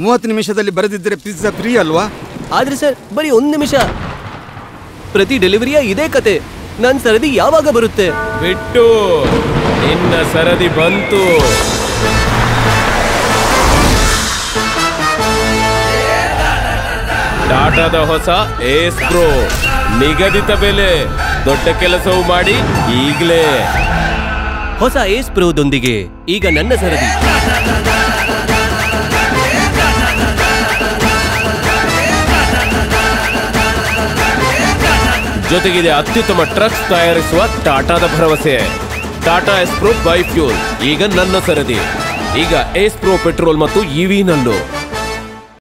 30 ನಿಮಿಷದಲ್ಲಿ ಬರೆದಿದ್ದರೆ pizza free ಅಲ್ವಾ? ಆದ್ರೆ ಸರ್ ಬರೀ 1 ನಿಮಿಷ. ಪ್ರತಿ ಡೆಲಿವರಿಯ ಇದೇ ಕತೆ. ನನ್ ಸರದಿ ಯಾವಾಗ ಬರುತ್ತೆ? ಬಿಟ್ಟು ನಿನ್ನ ಸರದಿ ಬಂತು. ಟಾಟಾದ ಹೊಸ ಏಸ್ ಪ್ರೋ, ನಿಗದಿತ ಬೆಲೆ, ದೊಡ್ಡ ಕೆಲಸವು ಮಾಡಿ ಈಗಲೇ. ಹೊಸ ಏಸ್ ಪ್ರೋದೊಂದಿಗೆ ಈಗ ನನ್ನ ಸರದಿ. ಜೊತೆಗಿದೆ ಅತ್ಯುತ್ತಮ ಟ್ರಕ್ಸ್ ತಯಾರಿಸುವ ಟಾಟಾದ ಭರವಸೆ. Tata Ace Pro bi fuel ಈಗ ನನ್ನ ಸರದಿ. ಈಗ ಏಸ್ ಪ್ರೋ ಪೆಟ್ರೋಲ್ ಮತ್ತು ಇವಿ ನಲ್ಲೂ.